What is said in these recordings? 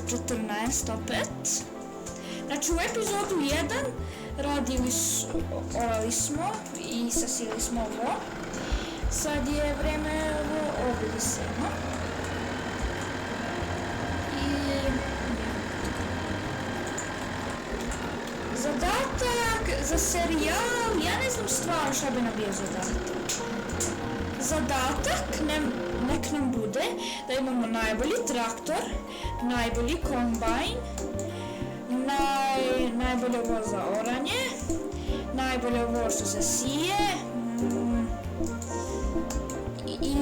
FS14 opet. Znači u epizodu 1 radili smo i sasili smo ovo. Sad je vreme ovo ovdje da sejemo. Zadatak za serijal, ja ne znam stvarno šta bi nam bio zadatak. Zadatak nek nam bude da imamo najbolji traktor, najbolji kombajn, najbolje ovo za oranje, najbolje ovo što se sije i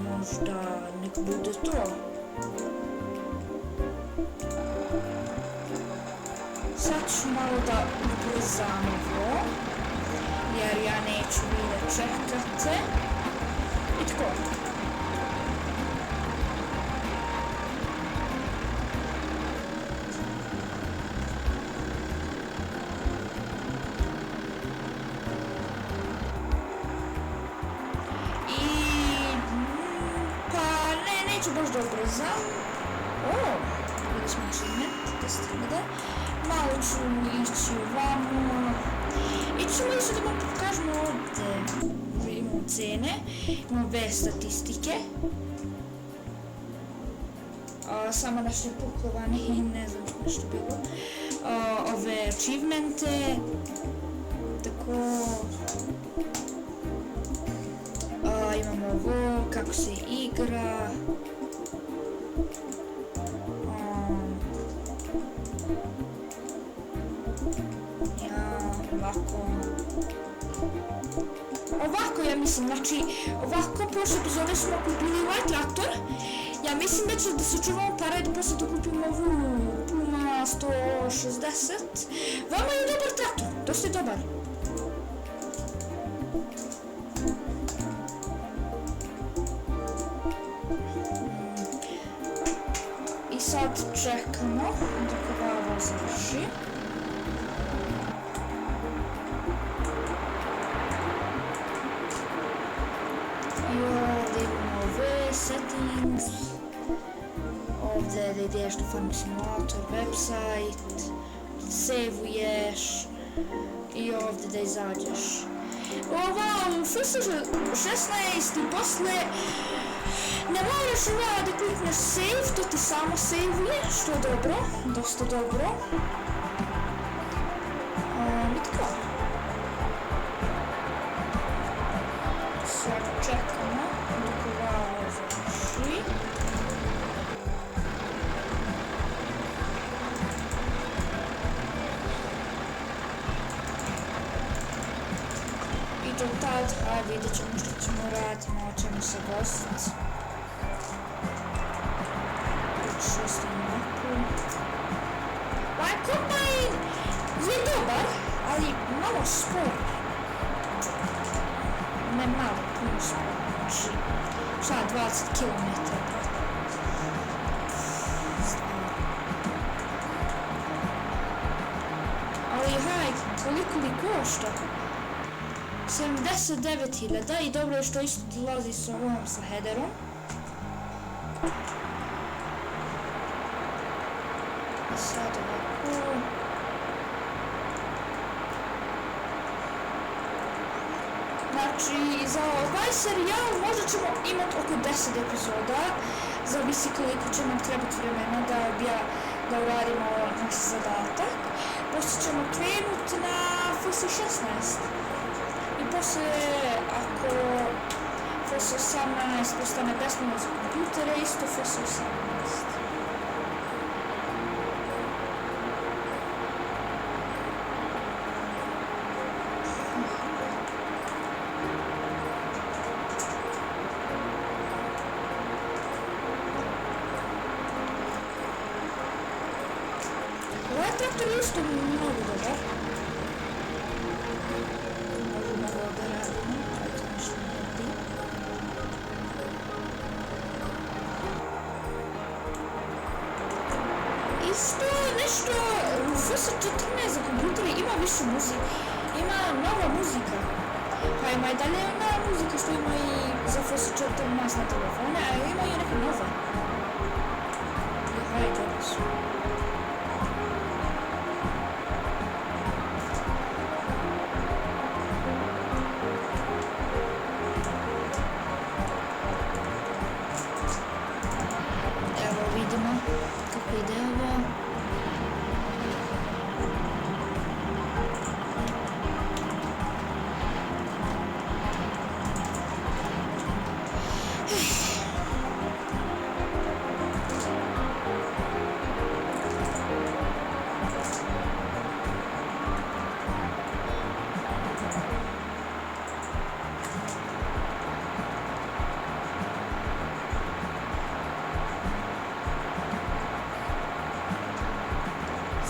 možda nek bude to. Sad ću malo da ubrzam ovo, jer ja neću vidjeti čekate. I tako. Neću baš da ubrzam. Vidjeli smo achievement, da se gleda. Malo ću ići ovamo. I ćemo isto da vam pokažemo ovdje. Imamo cene, imamo sve statistike. Samo naše pokovane i ne znam nešto bilo. Ove achievemente. Tako. Imamo ovo, kako se igra. Ovako ja mislim, znači ovako prošle epizode smo kupili ovaj traktor. Ja mislim da će da se čuvamo para i da posle da kupimo ovu Puma 160. Vama je dobar traktor, dosta je dobar. I sad čekamo dok ovo završi. Settings, ovdje da ideš do Farm Simulator, website, saveuješ i ovdje da izađeš. U FS16 i posle ne moraš da klikneš save, to ti samo saveuje, što je dobro, dosta dobro. I tako. Sad čekamo dok ovo završi. I do tad, vidjet ćemo što ćemo raditi, malo ćemo se gostiti. Učestim mapu. Ovaj kombajn je dobar, ali malo spor. Ne malo, puno spor. Znači, šta 20 km. Ali koliko li košta? 79.000 i dobro je što isto dolazi s ovom sa headerom. I sad ovako. Znači, za ovaj serijal možda ćemo imati oko 10 epizoda. Zavisi koliko će nam trebati vremena da uradimo naš zadatak. Poslije ćemo krenuti na FS16. I poslije, ako FS18 postane besplatno za kompjutere, isto FS18. Ovaj traktor je isto mnogo dobar. Možemo ga da radimo, ali to nešto ne radi. Isto nešto u FS14 za kompjutere ima više muzike. Ima nova muzika. Pa ima i dalje ona muzika što ima i za FS14 na telefone, a ima i neka nova. Hajde. su. Evo vidimo kako ide ovo.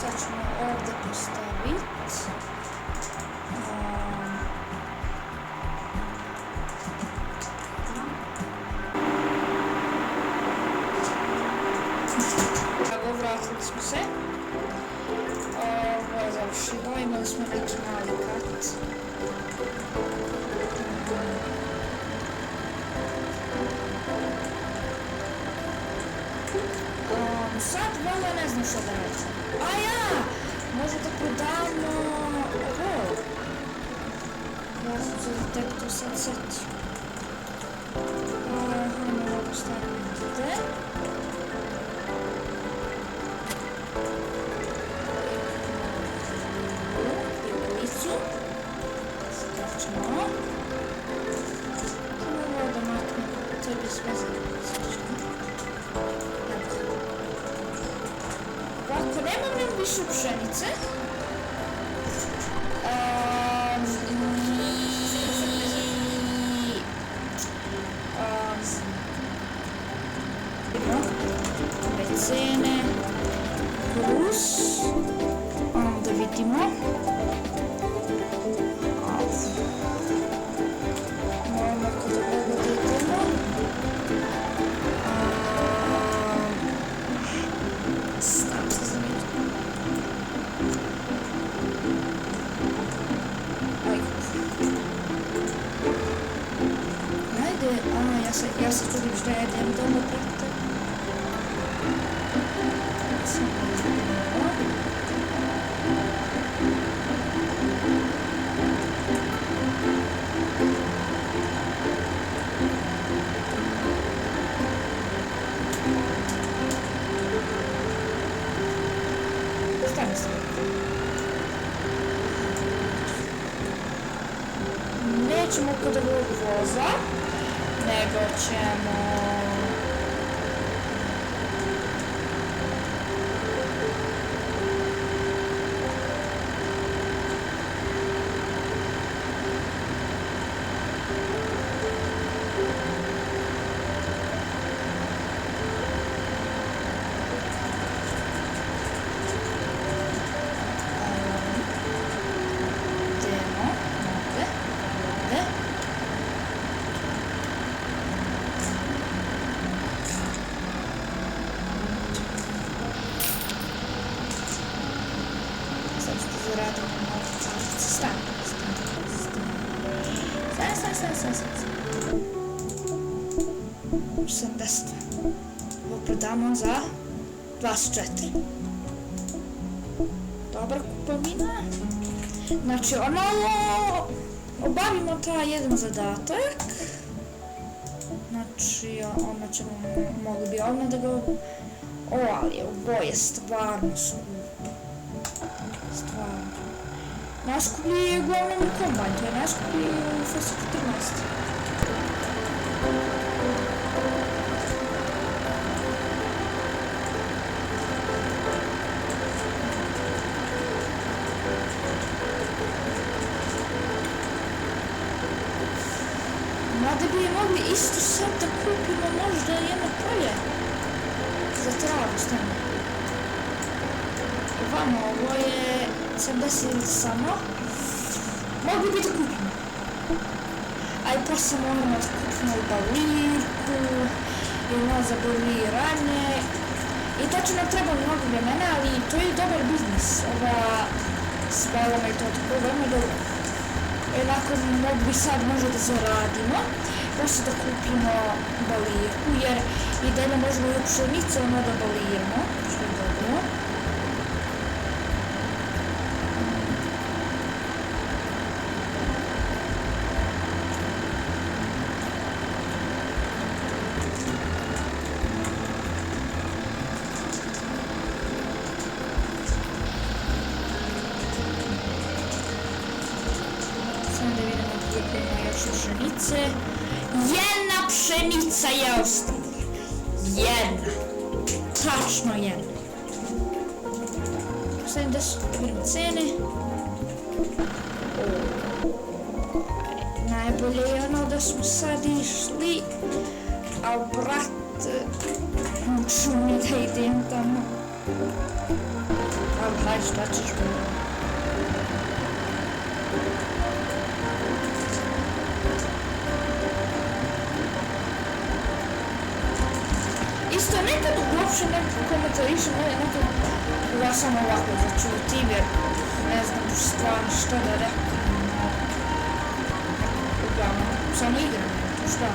Sad ćemo ovdje postaviti. Evo, vratili smo se. Ovo je završilo, imali smo neki mali kat. Sad valjda ne znam što da reći. A ja! Možda da prodamo ovo. Ja sam se tek to sad setio. Hajmo ovo staviti ovdje. Pivolicu. Skraćemo. Ovo da maknemo tebi sve završeno. Ako nemam više pšenice, becene, krus, onda vidimo, moramo kod ovoga da idemo, ja se čudim što ja idem doma prate. Stani se. Nećemo kod ovog voza, nego ćemo ovo prodamo za 24. Dobra kupovina. Znači ono obavimo taj jedan zadatak. Znači ono ćemo mogli bi odmah da ga ali ovo je stvarno skupo. Stvarno. Najskuplji je uglavnom u kombajn, to je najskuplji u Forza 14. Mada bi je mogli isto sad da kupimo možda jedno polje za travu stane. Ovamo, ovo je 70 samo. Mogli bi da kupimo. A i poslije moramo da kupimo balirku ili ono za baliranje. I to će nam treba mnogo vremena, ali to je dobar biznis. Ova spalama i to tako veoma dobro. Jednako mogli sad možda da zaradimo, poslije da kupimo balirku, jer i dalje možemo i u pšenicu ono da baliramo, što je dobro. pšenice. Jedna pšenica je ostala. Jedna. Tačno jedna. Stavim da su cene. Najbolje je ono da smo sad išli, a brat, ću mi da idem tamo. Ali hajde, šta ćeš biti? Isto nekad uopšte komentarišem, nekad ja sam ovako začutim jer ne znam stvarno što da rekam. Uglavnom, samo igram, to šta?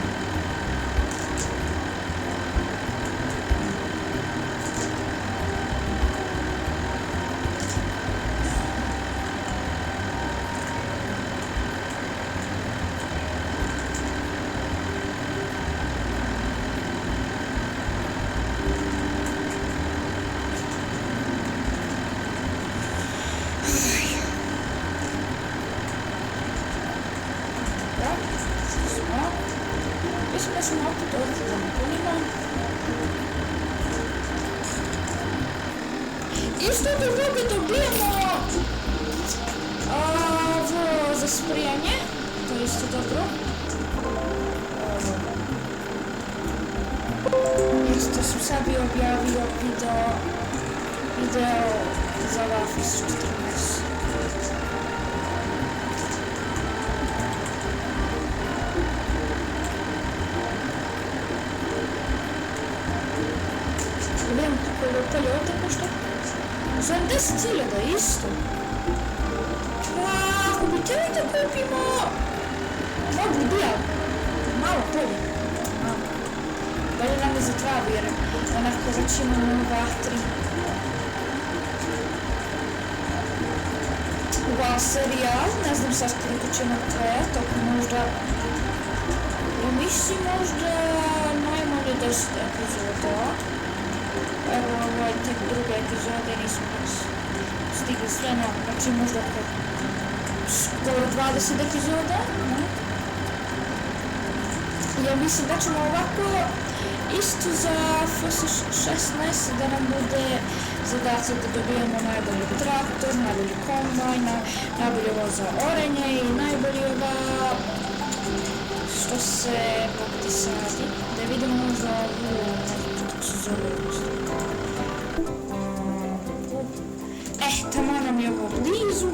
Mislim da ćemo opet ovdje da napunimo. Isto drugo dobijemo ovo za sprijanje. To je isto dobro. Isto sam sebi objavio video za Warface 14. Idemo kako je upalje ovdje košta? 70.000 isto. Ako bi teli da kupimo, mogli bi, ali malo polje. Bolje nam je za travu jer onako već imamo vatri. Wow, serijal, ne znam sad koliko će nam trajati, ako možda, ja mislim možda najmanje 10 epizoda. Evo, ovo je tek druga epizoda i nismo stigli sve na, znači možda skoro 20 epizoda. Ja mislim da ćemo ovako isto za FS16 da nam bude zadatak da dobijemo najbolji traktor, najbolji kombajn, najbolji voz za orenje i najbolji ova što se ovdje sadi. Da vidimo za ovu, kako se zove tamo nam je ovo blizu.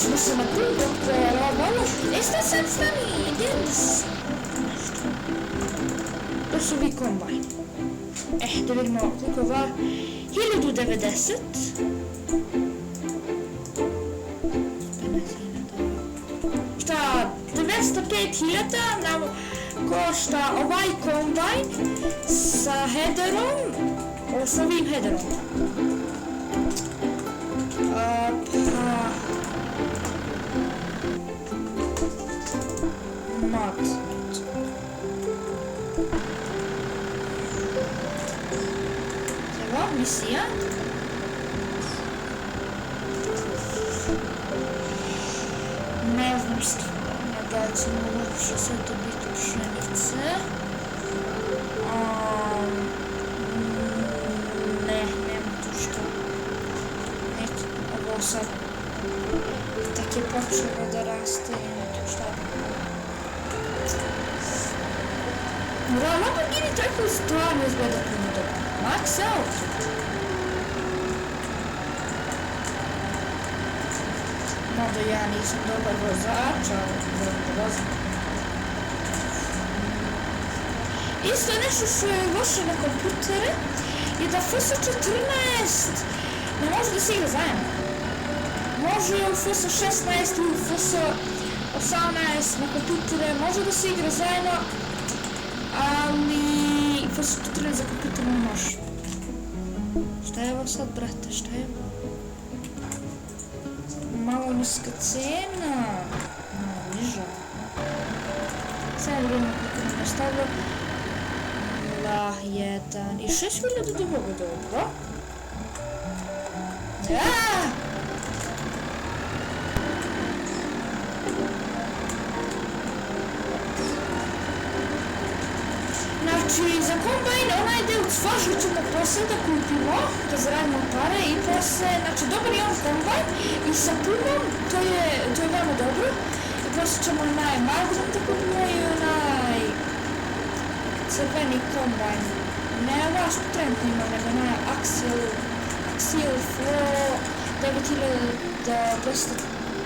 Ćemo se napuniti dok probamo. Šta sad stani, idem to su vi kombajn. Da vidimo koliko va 1090. Šta 905.000 nam košta ovaj kombajn sa headerom, sa ovim headerom. Misija. Ne znam stvarno da ćemo uopće sve dobiti pšenice. Nema tu što. Neće, ovo sad tak je počelo da raste i nema tu šta. Lamborghini tako stvarno izgleda puno dobro. Max out! Možda ja nisam dobar vozač, ali dobro vozim. Isto nešto što je loše na kompjutere je da FS14 ne može da se igra zajedno. Može u FS16 ili FS18 na kompjutere, može da se igra zajedno, ali FS14 za kompjuter ne može. Šta je ovo sad, brate, šta je ovo? Malo niska cena. Niža. Sada vidimo kako nam je stavilo. 2, 1 i 6000 do ovoga, dobro. Znači, za kombajn onaj del cvažu ćemo poslije da kupimo, da zaradimo pare i poslije, znači dobar je on kombajn i sa punom, to je veoma dobro. I poslije ćemo onaj Magnum da kupimo i onaj crveni kombajn. Ne ova što trenutno ima, nego onaj Axial Flow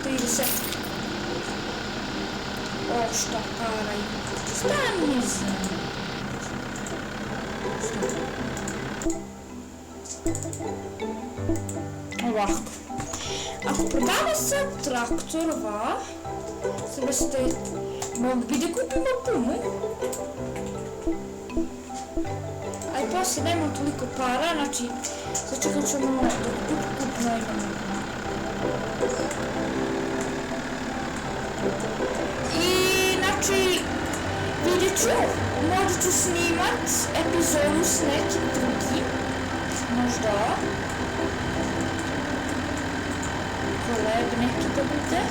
9230. O, šta para ima. Šta mi znam? Ovako. Ako prodamo sad traktorova, sada ste mogli da kupimo pumu. A i poslije nemamo toliko para, znači začekat ćemo da kupno imamo. I znači vidjet ću, možda ću snimat epizodu s nekim drugim, možda koleg neki da bude.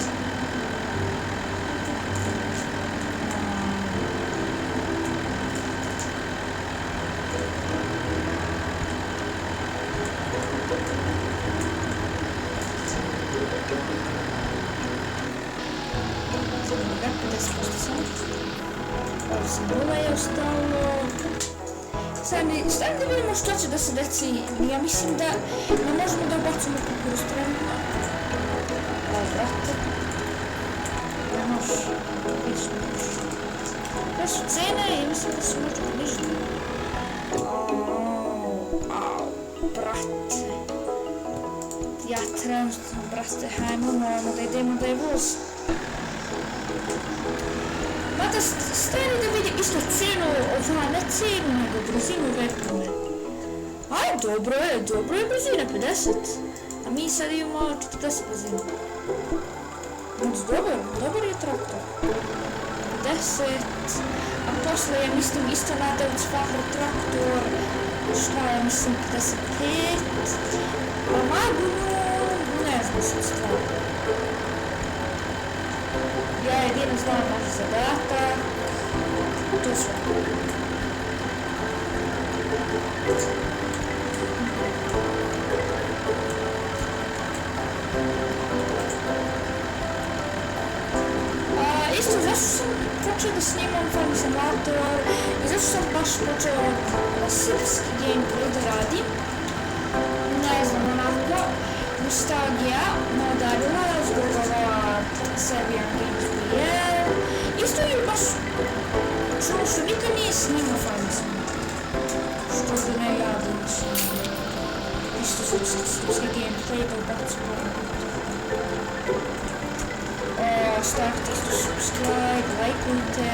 Ovo je ostalo. Stavim da vidimo što će da se deci. Ja mislim da ne možemo da ubacimo kukuruz trenutno. Ovo, brate. Ne može. Sve su cene i mislim da su možda nižne. Brate. Ja trenutno, brate, hajmo, moramo da idemo da je voz. Mada stani da vidim isto cenu, ne cenu, nego brzinu repune. Aj, dobro je brzina, 50. A mi sad imamo 40 brzina. Dobar je traktor. 50. A posle ja mislim isto nadal Fahr traktor. Šta ja mislim 55. A Magnum, ne znam što stvarno. Ja jedino znam naš zadatak. To sve. Isto zašto sam počeo da snimam Farm Simulator i zašto sam baš počeo srpski gameplay da radim. Ne znam, onako, nostalgija me udarila zbog ova Serbian Games BL. Isto je baš čuo što nikad nije snimao Farm Simulator. Što da ne ja da ne snimam. Isto srpski gameplay da ubacim stavite isto subscribe, lajkujte.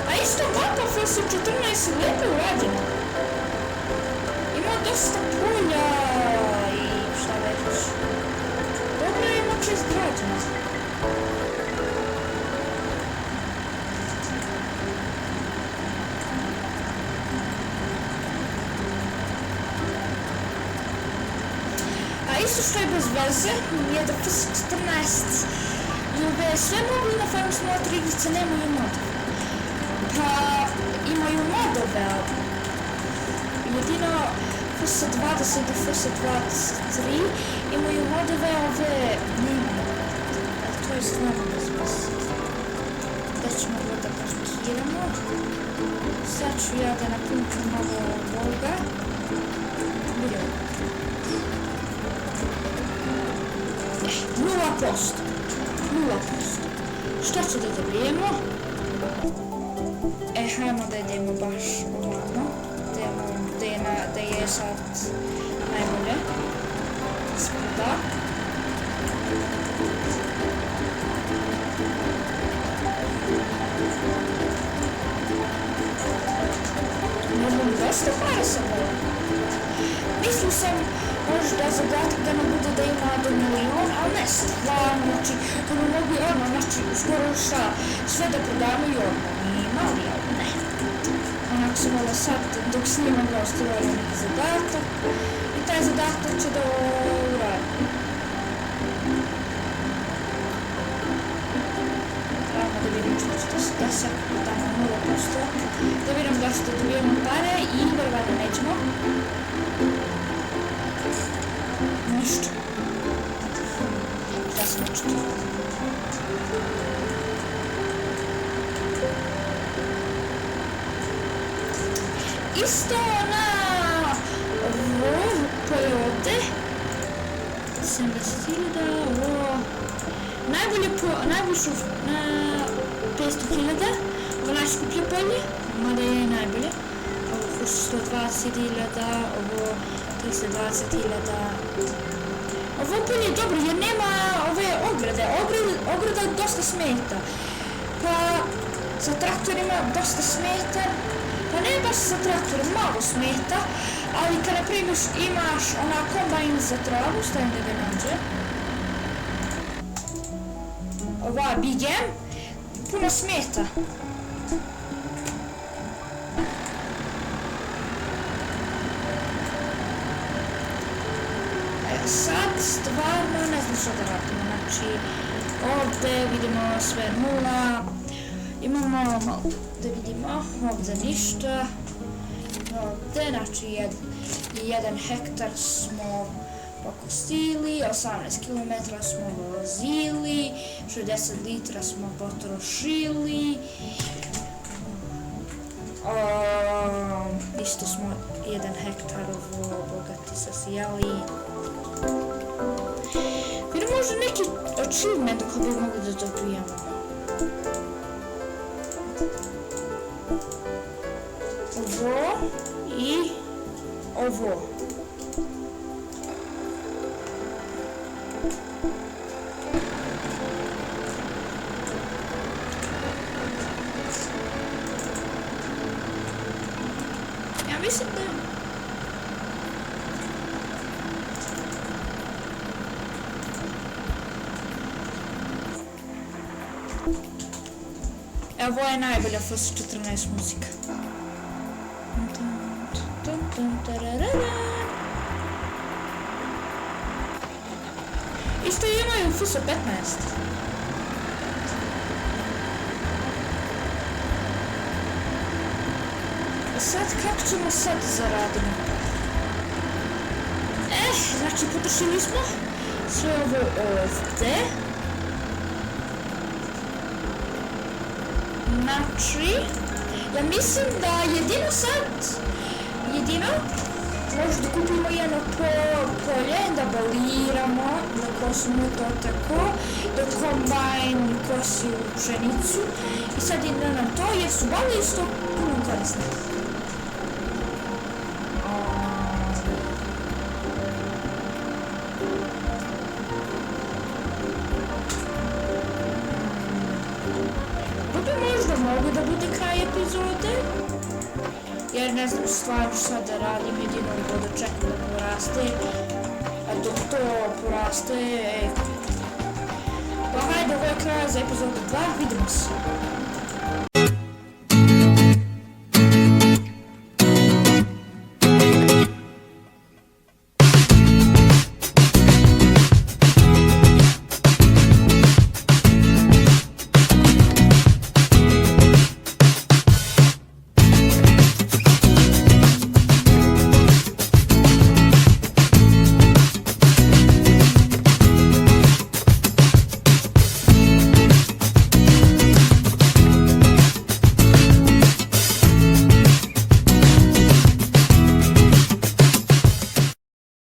A isto mapa FS14 lijepo urađena. Ima dosta polja i šta već. Dobro je moće izgrađena. Isto što je bez veze je da FS14 ove sve mobilne Farm Simulator igrice nemaju modove. Pa imaju modove, jedino FS20 do FS23 imaju modove, ove nemaju. To je stvarno bez veze. Da ćemo da parkiramo. Sad ću ja da napunim malo ovoga. Vidimo. 0%. Šta će da dobijemo? Hajmo da idemo baš ovamo, da je sad najbolje. Spada. Imam dosta para sa ovo. Mislio sam možda zadatak da nam bude da ima do milion, ali ne stvarno, znači, to mi mogu i ono, znači, skoro šta, sve da prodamo i ono, ima li, ali ne. Onako sam ovo sad, dok snimam ga ostavljaju neki zadatak, i taj zadatak će da uradim. Trebamo da vidim što će to se desati, tamo 0%, da vidim da što dobijemo pare i verovatno nećemo. Ništa. Šta sam očito? Isto na koje ovde 70.000, ovo najvišu na 500.000, ovo najskuplje polje, mada je najbolje. Ovo 120.000, ovo 320.000. Ovo polje je dobro jer nema ove ograde. Ograda dosta smeta. Pa sa traktorima dosta smeta. Pa ne baš sa traktorom, malo smeta. Ali kad na primjer imaš ona kombajn za travu, stavim da ga nađe. Ova Big M puno smeta. Sad stvarno ne znam što da radimo, znači ovdje vidimo sve nula, imamo malo da vidimo, ovdje ništa, ovdje znači 1 hektar smo pokosili, 18 km smo vozili, 60 litra smo potrošili, isto smo 1 hektar bogati sasijali. Jer možda neki achievement koji bi mogli da dobijemo. Ovo i ovo. Ja mislim da ovo je najbolja FS 14 muzika. Isto imaju FS 15. Sad kako ćemo sad zaradimo? Znači potrošili smo sve ovo ovde. Znači, ja mislim da jedino možda kupimo jedno polje, da baliramo, da kosimo to tako, da kombajn kosi u pšenicu i sad ide na to jer su bale isto puno korisne. Mogu da bude kraj epizode, jer ne znam stvarno šta da radim, jedino da čekam da poraste, a dok to poraste, pa hajde, ovo je kraj za epizodu 2, vidimo se.